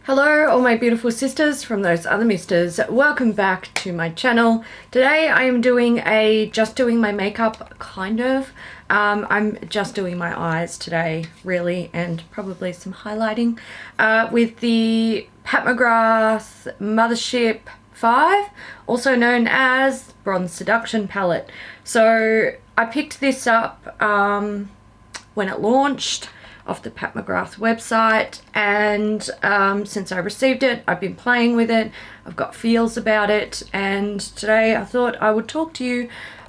Hello all my beautiful sisters from those other misters. Welcome back to my channel. Today I am doing a just doing my makeup kind of. I'm just doing my eyes today really, and probably some highlighting with the McGrath Mothership 5, also known as Bronze Seduction palette. So I picked this up when it launched off the McGrath website, and since I received it I've been playing with it. I've got feels about it, and today I thought I would talk to you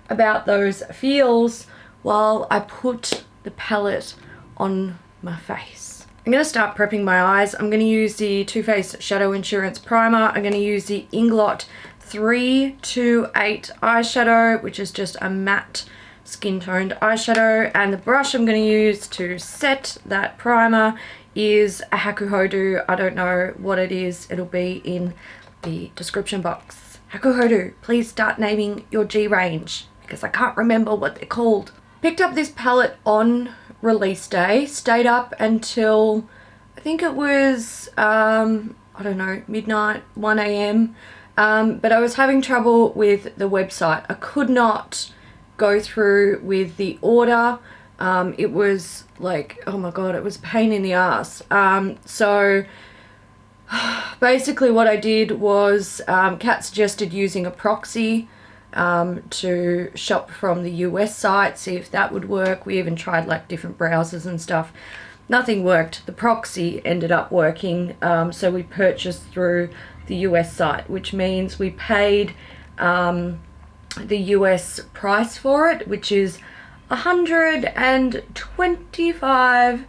about those feels while I put the palette on my face. I'm going to start prepping my eyes. I'm going to use the Too Faced Shadow Insurance Primer. I'm going to use the Inglot 328 eyeshadow, which is just a matte skin toned eyeshadow, and the brush I'm going to use to set that primer is a Hakuhodo. I don't know what it is, it'll be in the description box. Hakuhodo, please start naming your G range because I can't remember what they're called. Picked up this palette on release day, stayed up until I think it was I don't know, midnight, 1 a.m. But I was having trouble with the website. I could not go through with the order. It was like, oh my god, it was a pain in the ass. So basically what I did was Kat suggested using a proxy to shop from the US site, see if that would work. We even tried like different browsers and stuff. Nothing worked. The proxy ended up working, so we purchased through the US site, which means we paid the US price for it, which is $125,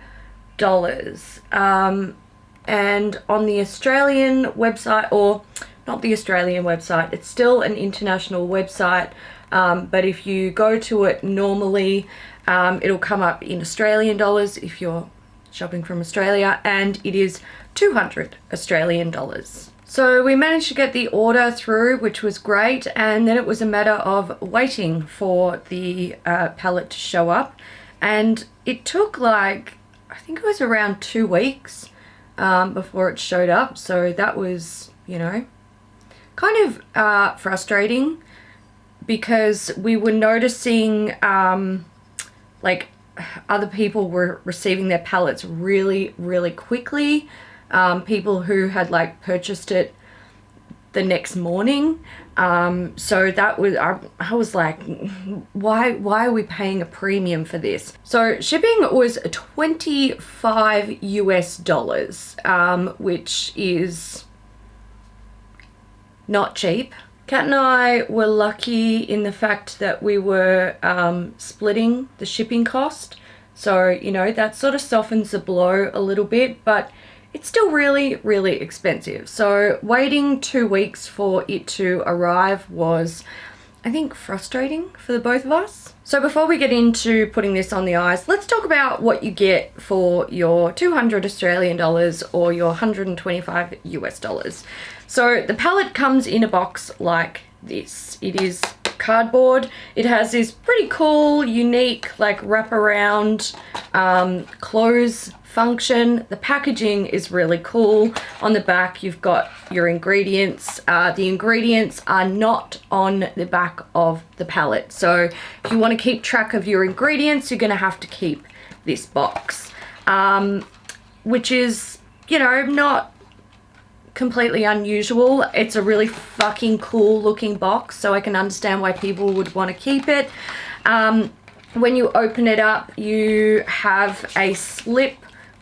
and on the Australian website, or not the Australian website, it's still an international website, but if you go to it normally, it'll come up in Australian dollars if you're shopping from Australia, and it is 200 Australian dollars. So we managed to get the order through, which was great, and then it was a matter of waiting for the palette to show up, and it took like, I think it was around 2 weeks before it showed up. So that was, you know, kind of frustrating, because we were noticing like other people were receiving their palettes really quickly. People who had like purchased it the next morning. So that was, I was like, why are we paying a premium for this? So shipping was $25 US, which is not cheap. Kat and I were lucky in the fact that we were splitting the shipping cost. So, you know, that sort of softens the blow a little bit, but it's still really expensive. So waiting 2 weeks for it to arrive was, I think, frustrating for the both of us. So before we get into putting this on the eyes, let's talk about what you get for your 200 Australian dollars or your 125 US dollars. So the palette comes in a box like this. It is cardboard. It has this pretty cool, unique, like wraparound close function. The packaging is really cool. On the back you've got your ingredients. The ingredients are not on the back of the palette, so if you want to keep track of your ingredients, you're going to have to keep this box, which is, you know, not completely unusual. It's a really fucking cool looking box, so I can understand why people would want to keep it. When you open it up, you have a slip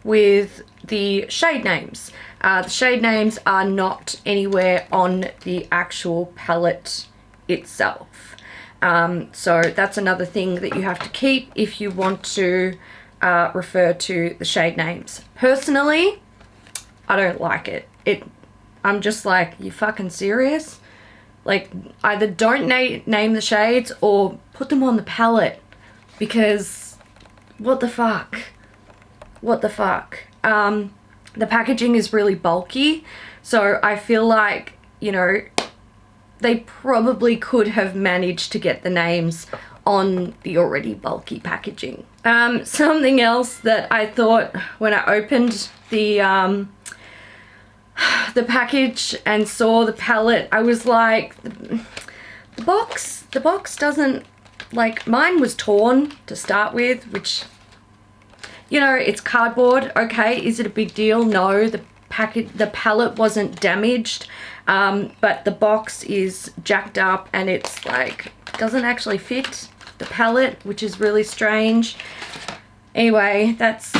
with the shade names. The shade names are not anywhere on the actual palette itself. So that's another thing that you have to keep if you want to refer to the shade names. Personally, I don't like it. I'm just like, you fucking serious? Like, either don't name the shades or put them on the palette, because what the fuck? What the fuck? The packaging is really bulky, so I feel like, you know, they probably could have managed to get the names on the already bulky packaging. Something else that I thought when I opened the the package and saw the palette, I was like, the box doesn't, like, mine was torn to start with, which, you know, it's cardboard. Okay, is it a big deal? No, the palette wasn't damaged, but the box is jacked up and it's like, doesn't actually fit the palette, which is really strange. Anyway, that's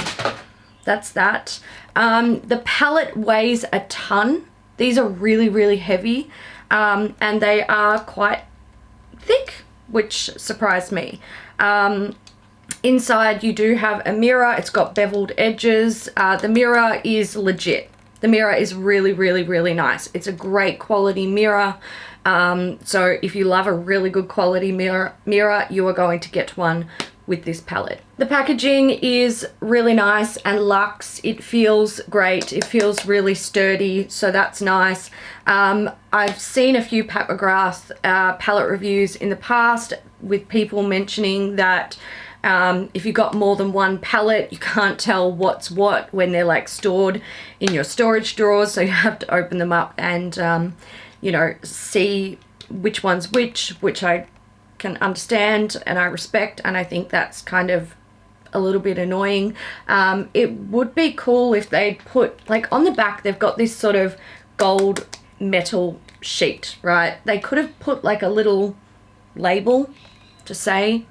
that. The palette weighs a ton. These are really, really heavy, and they are quite thick, which surprised me. Inside you do have a mirror. It's got beveled edges. The mirror is legit. The mirror is really, really, really nice. It's a great quality mirror. So if you love a really good quality mirror, you are going to get one with this palette. The packaging is really nice and luxe. It feels great. It feels really sturdy, so that's nice. I've seen a few Pat McGrath palette reviews in the past with people mentioning that if you got more than one palette, you can't tell what's what when they're like stored in your storage drawers, so you have to open them up and you know, see which one's which I can understand and I respect, and I think that's kind of a little bit annoying. It would be cool if they put, like, on the back they've got this sort of gold metal sheet, right? They could have put like a little label to say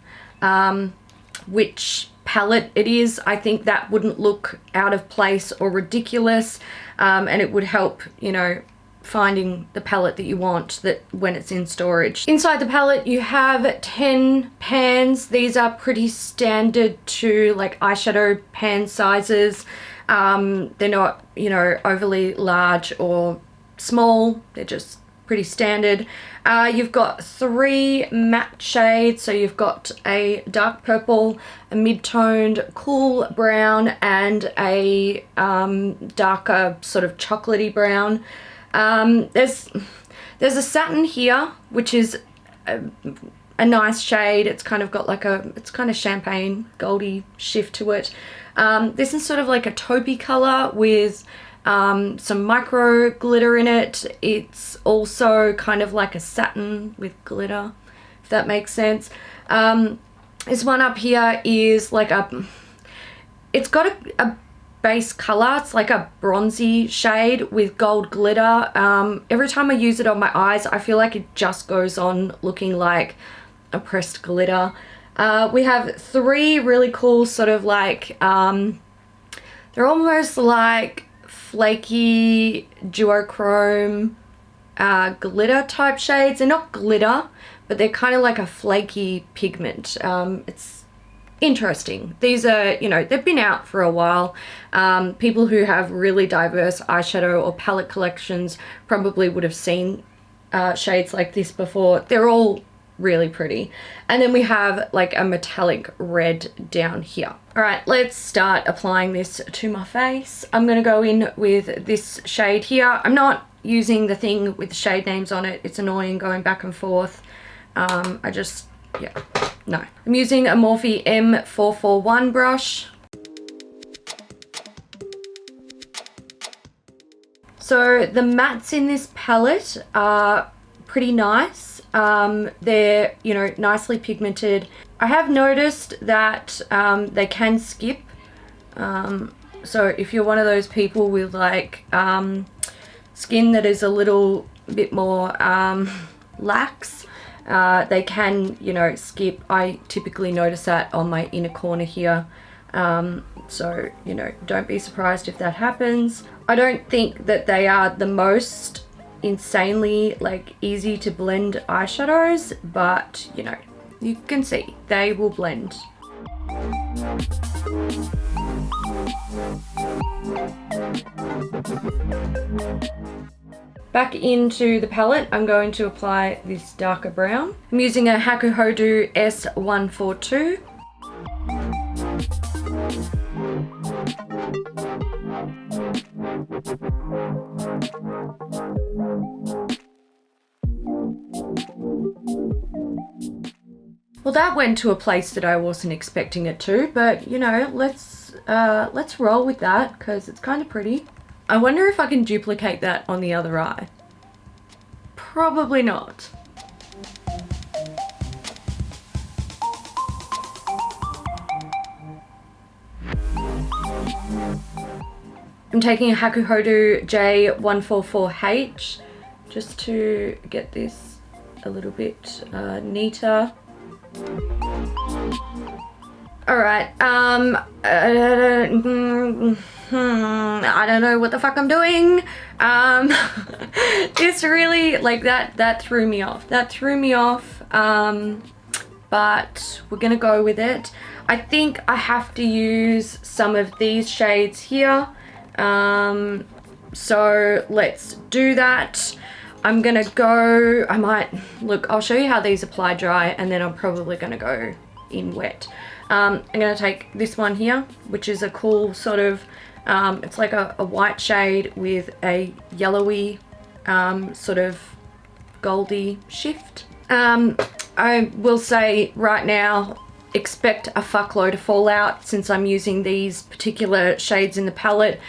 which palette it is. I think that wouldn't look out of place or ridiculous, and it would help, you know, finding the palette that you want that when it's in storage. Inside the palette you have 10 pans. These are pretty standard to like eyeshadow pan sizes. They're not, you know, overly large or small. They're just pretty standard. You've got 3 matte shades, so you've got a dark purple, a mid-toned cool brown, and a darker sort of chocolatey brown. There's a satin here, which is a nice shade. It's kind of got like it's kind of champagne goldy shift to it. This is sort of like a taupey color with some micro glitter in it. It's also kind of like a satin with glitter, if that makes sense. This one up here is like it's got a base color. It's like a bronzy shade with gold glitter. Every time I use it on my eyes, I feel like it just goes on looking like a pressed glitter. We have 3 really cool sort of like, they're almost like flaky duochrome glitter type shades. They're not glitter, but they're kind of like a flaky pigment. It's interesting. These are, you know, they've been out for a while. People who have really diverse eyeshadow or palette collections probably would have seen shades like this before. They're all really pretty. And then we have like a metallic red down here. All right, let's start applying this to my face. I'm going to go in with this shade here. I'm not using the thing with the shade names on it. It's annoying going back and forth. Yeah, no. I'm using a Morphe M441 brush. So the mattes in this palette are pretty nice. They're, you know, nicely pigmented. I have noticed that they can skip. So if you're one of those people with like skin that is a little bit more lax, they can, you know, skip. I typically notice that on my inner corner here. So, you know, don't be surprised if that happens. I don't think that they are the most insanely like easy to blend eyeshadows, but you know, you can see they will blend. Back into the palette, I'm going to apply this darker brown. I'm using a Hakuhodo S142. Well, that went to a place that I wasn't expecting it to, but you know, let's roll with that because it's kind of pretty. I wonder if I can duplicate that on the other eye. Probably not. I'm taking a Hakuhodo J144H just to get this a little bit neater. Alright, I don't know what the fuck I'm doing. It's really, like, that threw me off. That threw me off, but we're gonna go with it. I think I have to use some of these shades here. So let's do that. I'm gonna go, I'll show you how these apply dry, and then I'm probably gonna go in wet. I'm gonna take this one here, which is a cool sort of, it's like a white shade with a yellowy sort of goldy shift. I will say right now, expect a fuckload of fallout since I'm using these particular shades in the palette.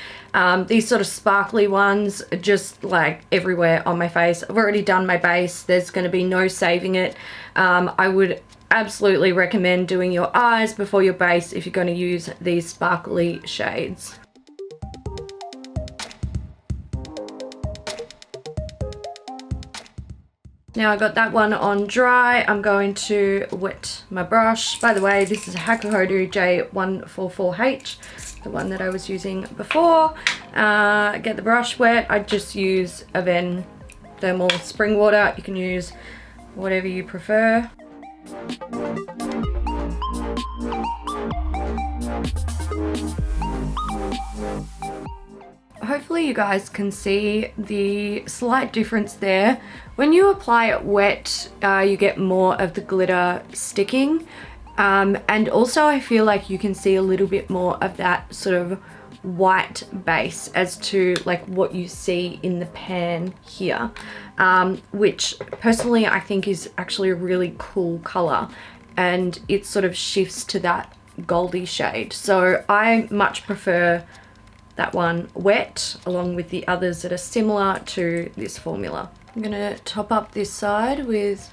These sort of sparkly ones are just like everywhere on my face. I've already done my base. There's going to be no saving it. I would absolutely recommend doing your eyes before your base if you're going to use these sparkly shades. Now I got that one on dry. I'm going to wet my brush. By the way, this is a Hakuhodo J144H, the one that I was using before. Get the brush wet. I just use Avene thermal spring water. You can use whatever you prefer. Hopefully you guys can see the slight difference there. When you apply it wet, you get more of the glitter sticking. And also I feel like you can see a little bit more of that sort of white base as to like what you see in the pan here, which personally I think is actually a really cool color, and it sort of shifts to that goldy shade. So I much prefer that one wet along with the others that are similar to this formula. I'm gonna top up this side with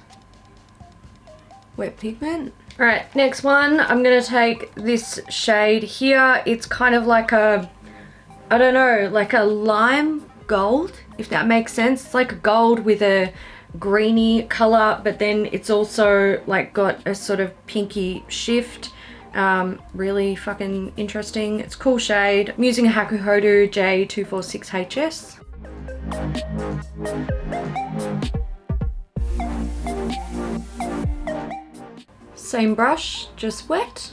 wet pigment. All right, next one, I'm gonna take this shade here. It's kind of like a, I don't know, like a lime gold, if that makes sense. It's like a gold with a greeny color, but then it's also like got a sort of pinky shift. Really fucking interesting. It's a cool shade. I'm using a Hakuhodo J246HS. Same brush, just wet.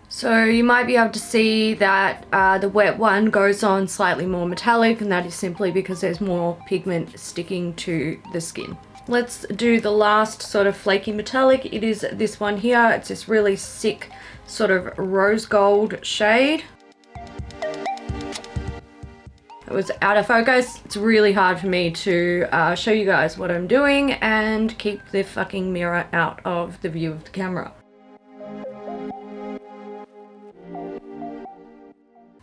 So you might be able to see that the wet one goes on slightly more metallic, and that is simply because there's more pigment sticking to the skin. Let's do the last sort of flaky metallic. It is this one here. It's this really sick sort of rose gold shade. It was out of focus. It's really hard for me to show you guys what I'm doing and keep the fucking mirror out of the view of the camera.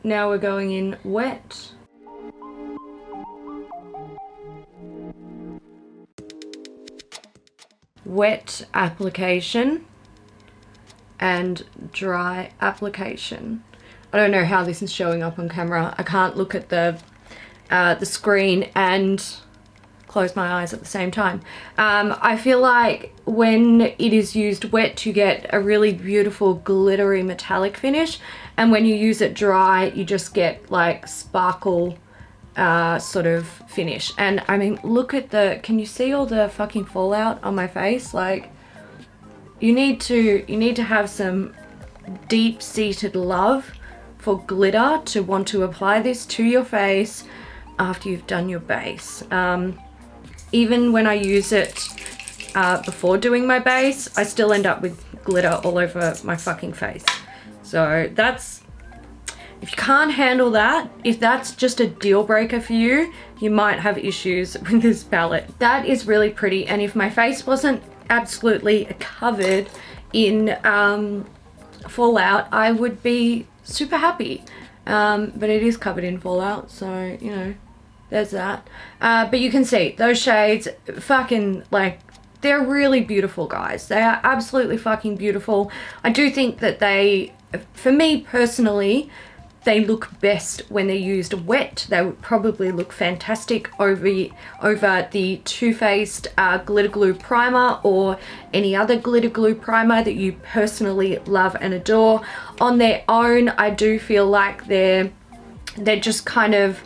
Now we're going in wet. Wet application and dry application. I don't know how this is showing up on camera. I can't look at the screen and close my eyes at the same time. I feel like when it is used wet, you get a really beautiful glittery metallic finish, and when you use it dry, you just get like sparkle sort of finish. And I mean, look at the, can you see all the fucking fallout on my face? Like, you need to have some deep-seated love for glitter to want to apply this to your face after you've done your base. Even when I use it before doing my base, I still end up with glitter all over my fucking face. So that's, if you can't handle that, if that's just a deal breaker for you, you might have issues with this palette. That is really pretty, and if my face wasn't absolutely covered in fallout, I would be super happy. But it is covered in fallout, so, you know, there's that. But you can see those shades, fucking, like, they're really beautiful, guys. They are absolutely fucking beautiful. I do think that they, for me personally, they look best when they're used wet. They would probably look fantastic over the Too Faced glitter glue primer or any other glitter glue primer that you personally love and adore. On their own, I do feel like they're just kind of,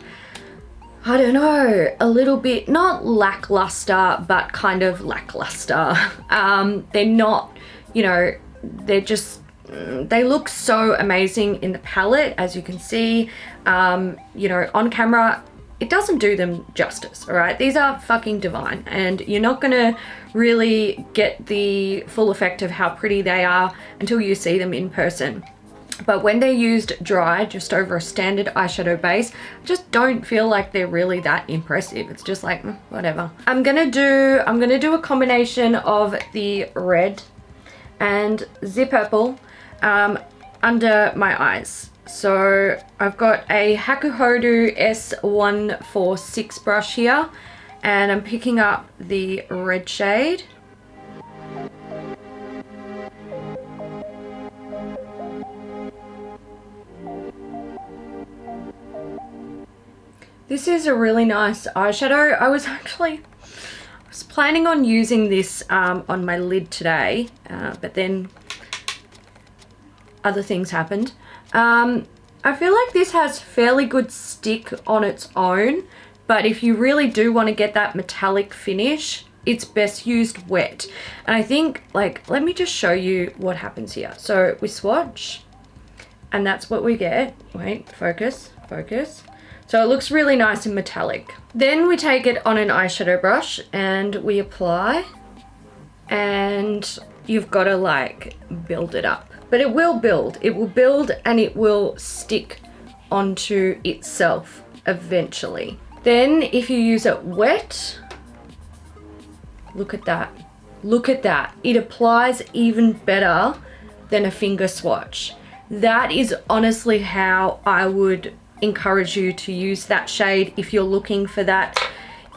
I don't know, a little bit, not lackluster, but kind of lackluster. They're not, you know, they're just, they look so amazing in the palette, as you can see. You know, on camera, it doesn't do them justice, all right? These are fucking divine, and you're not gonna really get the full effect of how pretty they are until you see them in person. But when they're used dry, just over a standard eyeshadow base, I just don't feel like they're really that impressive. It's just like, whatever. I'm gonna do a combination of the red and the purple under my eyes. So I've got a Hakuhodo S146 brush here, and I'm picking up the red shade. This is a really nice eyeshadow. I was planning on using this on my lid today, but then other things happened. I feel like this has fairly good stick on its own, but if you really do want to get that metallic finish, it's best used wet. And I think, like, let me just show you what happens here. So we swatch, and that's what we get. Wait, focus. So it looks really nice and metallic. Then we take it on an eyeshadow brush and we apply, and you've got to like build it up. But it will build and it will stick onto itself eventually. Then if you use it wet, look at that. Look at that. It applies even better than a finger swatch. That is honestly how I would encourage you to use that shade if you're looking for that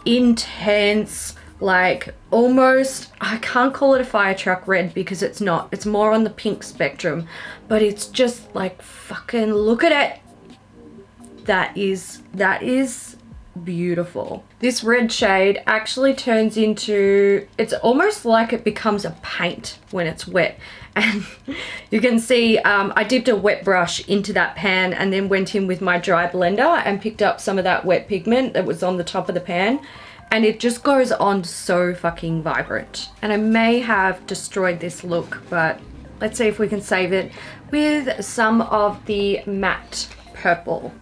intense, like almost, I can't call it a fire truck red because it's not, it's more on the pink spectrum, but it's just like fucking look at it. That is beautiful. This red shade actually turns into, it's almost like it becomes a paint when it's wet. And you can see I dipped a wet brush into that pan and then went in with my dry blender and picked up some of that wet pigment that was on the top of the pan, and it just goes on so fucking vibrant. And I may have destroyed this look, but let's see if we can save it with some of the matte purple.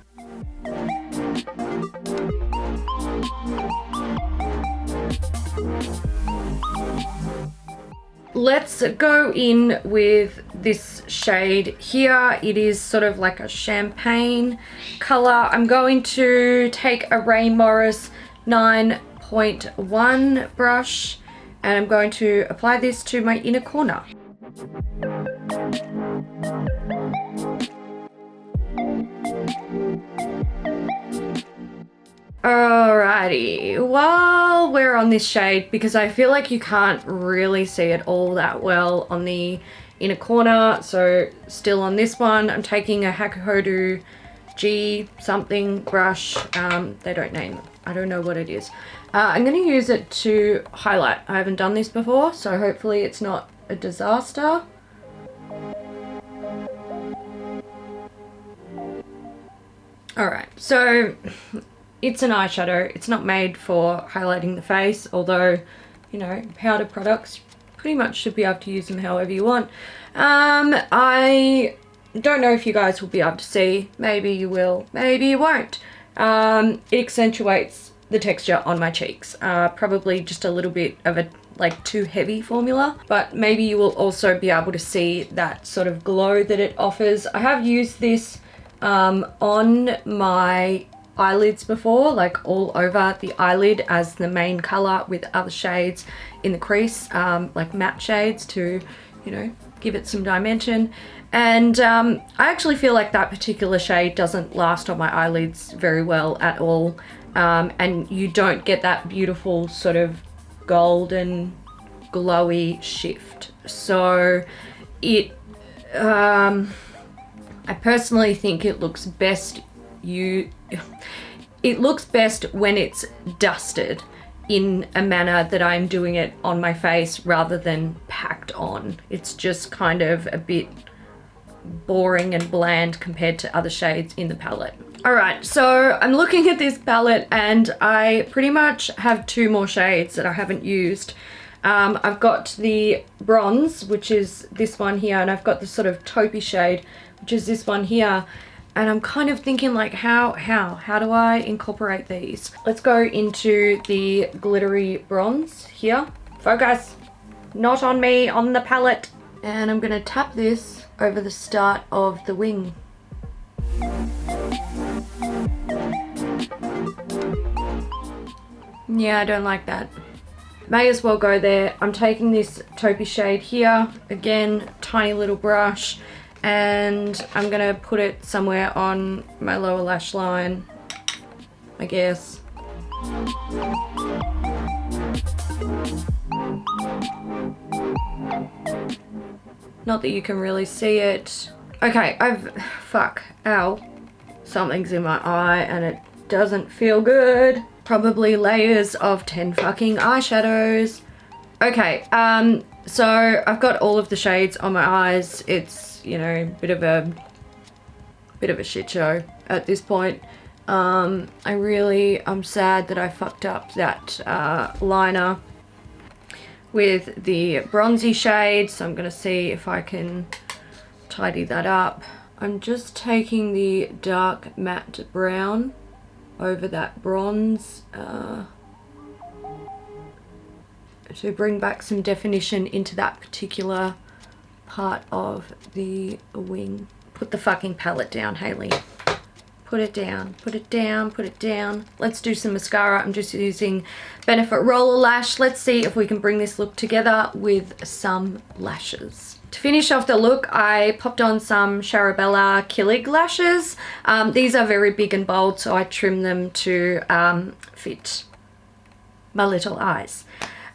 Let's go in with this shade here. It is sort of like a champagne color. I'm going to take a Rae Morris 9.1 brush, and I'm going to apply this to my inner corner. Alrighty, while we're on this shade, because I feel like you can't really see it all that well on the inner corner, so still on this one, I'm taking a Hakuhodo G something brush. They don't name it. I don't know what it is. I'm going to use it to highlight. I haven't done this before, so hopefully it's not a disaster. Alright, so it's an eyeshadow. It's not made for highlighting the face, although, you know, powder products pretty much should be able to use them however you want. I don't know if you guys will be able to see. Maybe you will, maybe you won't. It accentuates the texture on my cheeks. Probably just a little bit of a like too heavy formula, but maybe you will also be able to see that sort of glow that it offers. I have used this on my eyelids before, like all over the eyelid as the main color with other shades in the crease, like matte shades to, you know, give it some dimension. And I actually feel like that particular shade doesn't last on my eyelids very well at all. And you don't get that beautiful sort of golden glowy shift. So it, I personally think it looks best it looks best when it's dusted in a manner that I'm doing it on my face rather than packed on. It's just kind of a bit boring and bland compared to other shades in the palette. All right, so I'm looking at this palette and I pretty much have 2 more shades that I haven't used. I've got the bronze, which is this one here, and I've got the sort of taupey shade, which is this one here. And I'm kind of thinking like, how do I incorporate these? Let's go into the glittery bronze here. Focus, not on me, on the palette. And I'm gonna tap this over the start of the wing. Yeah, I don't like that. May as well go there. I'm taking this taupey shade here, again, tiny little brush, and I'm gonna put it somewhere on my lower lash line, I guess. Not that you can really see it. Okay, ow. Something's in my eye and it doesn't feel good. Probably layers of 10 fucking eyeshadows. Okay, so I've got all of the shades on my eyes. It's, you know, bit of a shit show at this point. I'm sad that I fucked up that liner with the bronzy shade, so I'm gonna see if I can tidy that up. I'm just taking the dark matte brown over that bronze to bring back some definition into that particular part of the wing. Put the fucking palette down, Hayley. Put it down, put it down, put it down. Let's do some mascara. I'm just using Benefit Roller Lash. Let's see if we can bring this look together with some lashes. To finish off the look, I popped on some Charobella Kilig lashes. These are very big and bold, so I trim them to fit my little eyes.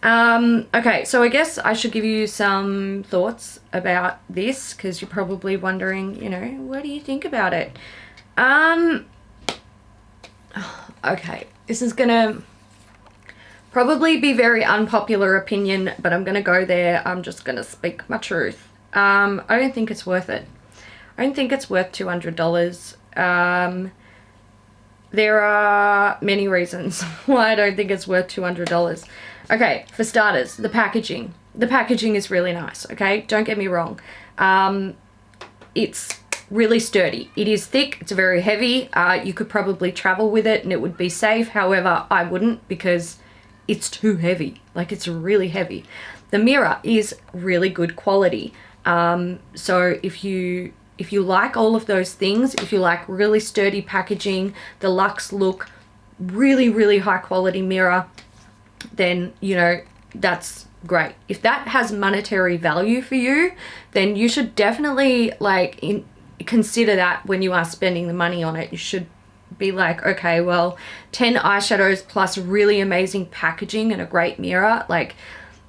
Okay, so I guess I should give you some thoughts about this, because you're probably wondering, you know, what do you think about it? Okay, this is gonna probably be very unpopular opinion, but I'm gonna go there. I'm just gonna speak my truth. I don't think it's worth it. I don't think it's worth $200. There are many reasons why I don't think it's worth $200. Okay, for starters, the packaging. The packaging is really nice, okay? Don't get me wrong. It's really sturdy. It is thick, it's very heavy. You could probably travel with it and it would be safe. However, I wouldn't, because it's too heavy. Like, it's really heavy. The mirror is really good quality. So if you like all of those things, if you like really sturdy packaging, the luxe look, really, really high quality mirror, then, you know, that's great. If that has monetary value for you, then you should definitely consider that when you are spending the money on it. You should be like, okay, well, 10 eyeshadows plus really amazing packaging and a great mirror, like,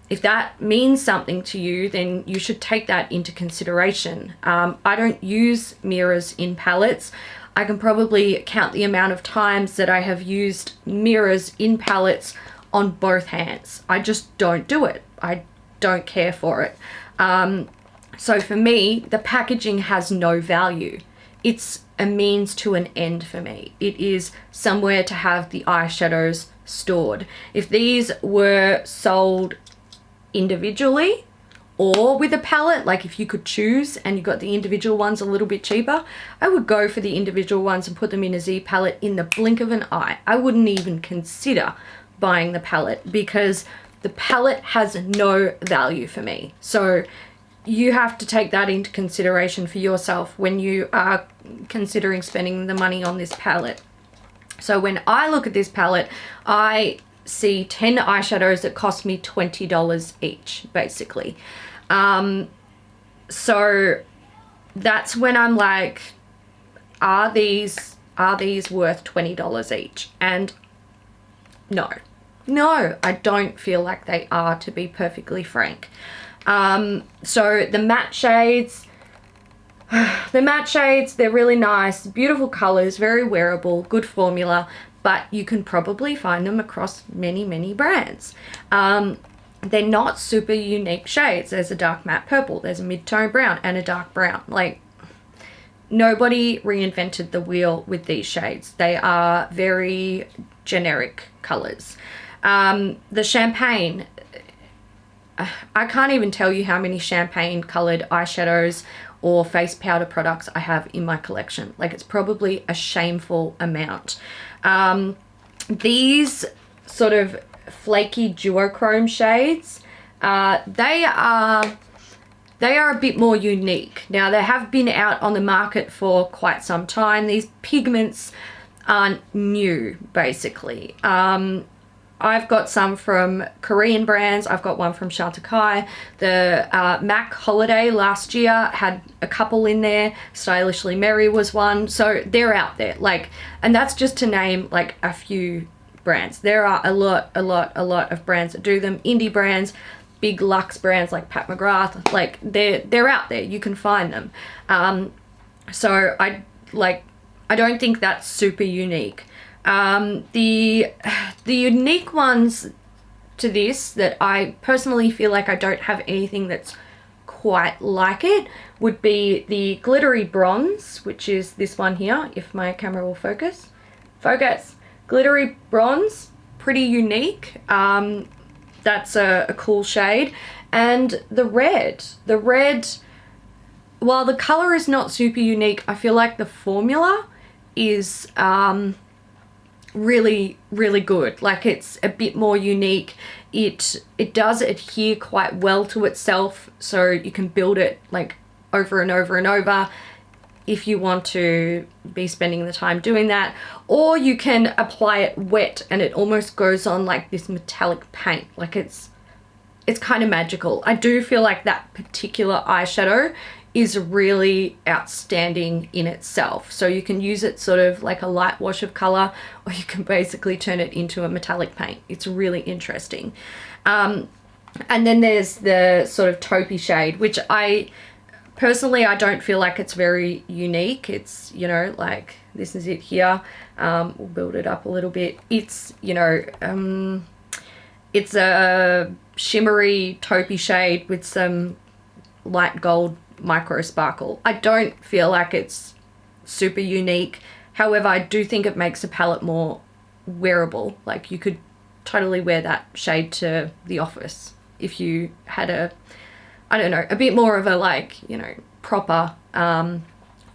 if that means something to you, then you should take that into consideration. I don't use mirrors in palettes. I can probably count the amount of times that I have used mirrors in palettes on both hands. I just don't do it. I don't care for it. So for me, the packaging has no value. It's a means to an end for me. It is somewhere to have the eyeshadows stored. If these were sold individually or with a palette, like if you could choose and you got the individual ones a little bit cheaper, I would go for the individual ones and put them in a Z palette in the blink of an eye. I wouldn't even consider buying the palette, because the palette has no value for me. So you have to take that into consideration for yourself when you are considering spending the money on this palette. So when I look at this palette, I see 10 eyeshadows that cost me $20 each, basically. So that's when I'm like, are these worth $20 each? And no, I don't feel like they are, to be perfectly frank. So the matte shades, they're really nice, beautiful colors, very wearable, good formula, but you can probably find them across many brands. They're not super unique shades. There's a dark matte purple, there's a mid-tone brown, and a dark brown. Like, nobody reinvented the wheel with these shades. They are very generic colors. The champagne, I can't even tell you how many champagne colored eyeshadows or face powder products I have in my collection. Like, it's probably a shameful amount. These sort of flaky duochrome shades, they are a bit more unique. Now, they have been out on the market for quite some time. These pigments aren't new, basically. I've got some from Korean brands. I've got one from Chantecaille. The MAC Holiday last year had a couple in there. Stylishly Merry was one. So they're out there. Like, and that's just to name like a few brands. There are a lot of brands that do them. Indie brands, big luxe brands like Pat McGrath. Like, they're out there. You can find them. So I don't think that's super unique. The unique ones to this that I personally feel like I don't have anything that's quite like it would be the glittery bronze, which is this one here, if my camera will focus. Glittery bronze, pretty unique. That's a cool shade. And the red, while the color is not super unique, I feel like the formula is really good. Like, it's a bit more unique. It does adhere quite well to itself, so you can build it like over and over and over if you want to be spending the time doing that, or you can apply it wet and it almost goes on like this metallic paint. Like, it's kind of magical. I do feel like that particular eyeshadow is really outstanding in itself. So you can use it sort of like a light wash of color, or you can basically turn it into a metallic paint. It's really interesting. And then there's the sort of taupey shade, which I don't feel like it's very unique. It's, you know, like, this is it here. We'll build it up a little bit. It's, you know, it's a shimmery taupey shade with some light gold micro sparkle. I don't feel like it's super unique. However, I do think it makes the palette more wearable. Like, you could totally wear that shade to the office if you had a bit more of a, like, you know, proper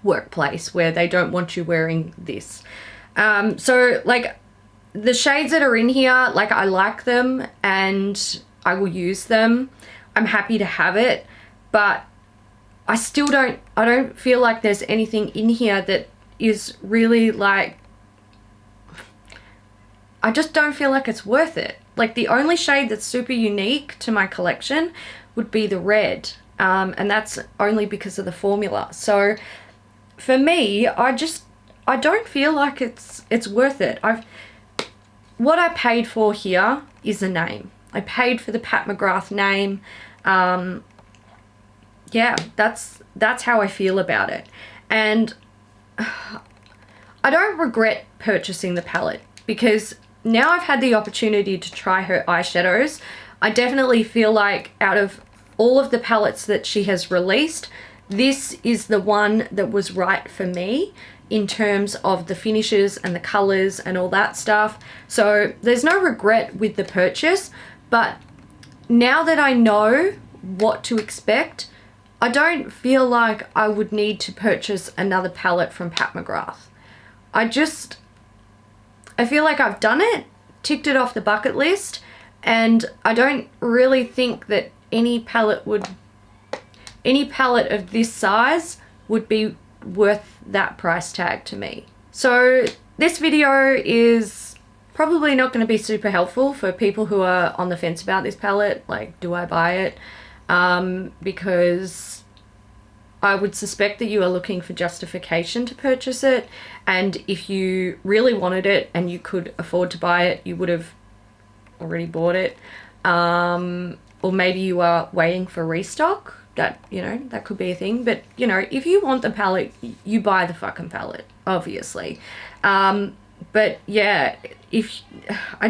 workplace where they don't want you wearing this. So like, the shades that are in here, like, I like them and I will use them. I'm happy to have it, but I don't feel like there's anything in here that is really, like, I just don't feel like it's worth it. Like, the only shade that's super unique to my collection would be the red, and that's only because of the formula. So for me, I don't feel like it's worth it. What I paid for here is the name. I paid for the Pat McGrath name. Yeah, that's how I feel about it. And I don't regret purchasing the palette, because now I've had the opportunity to try her eyeshadows. I definitely feel like out of all of the palettes that she has released, this is the one that was right for me in terms of the finishes and the colors and all that stuff. So there's no regret with the purchase, but now that I know what to expect, I don't feel like I would need to purchase another palette from Pat McGrath. I feel like I've done it, ticked it off the bucket list, and I don't really think that any palette of this size would be worth that price tag to me. So this video is probably not going to be super helpful for people who are on the fence about this palette, like, do I buy it? Because I would suspect that you are looking for justification to purchase it, and if you really wanted it and you could afford to buy it, you would have already bought it. Or maybe you are waiting for restock. That, you know, that could be a thing. But, you know, if you want the palette, you buy the fucking palette, obviously. But yeah, I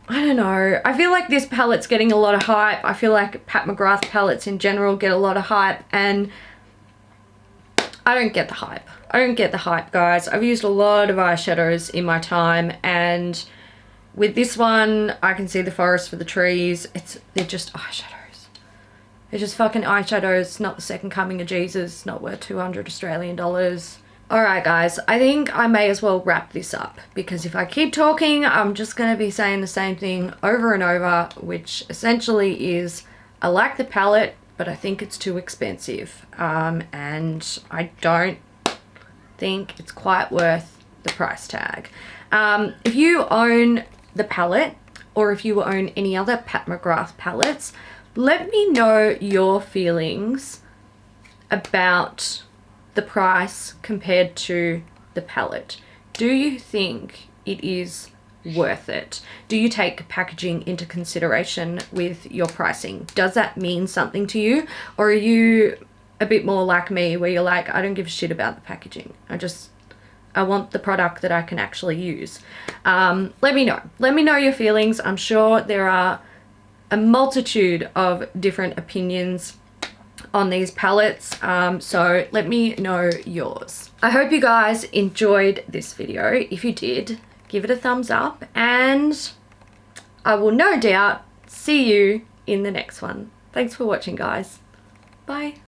don't know. I feel like this palette's getting a lot of hype. I feel like Pat McGrath palettes in general get a lot of hype, and I don't get the hype. I don't get the hype, guys. I've used a lot of eyeshadows in my time, and with this one, I can see the forest for the trees. They're just eyeshadows. They're just fucking eyeshadows. Not the second coming of Jesus. Not worth 200 Australian dollars. Alright guys, I think I may as well wrap this up, because if I keep talking, I'm just going to be saying the same thing over and over, which essentially is, I like the palette, but I think it's too expensive. And I don't think it's quite worth the price tag. If you own the palette, or if you own any other Pat McGrath palettes, let me know your feelings about the price compared to the palette. Do you think it is worth it? Do you take packaging into consideration with your pricing? Does that mean something to you? Or are you a bit more like me, where you're like, I don't give a shit about the packaging. I want the product that I can actually use. Let me know. Let me know your feelings. I'm sure there are a multitude of different opinions on these palettes, so let me know yours. I hope you guys enjoyed this video. If you did, give it a thumbs up, and I will no doubt see you in the next one. Thanks for watching, guys. Bye.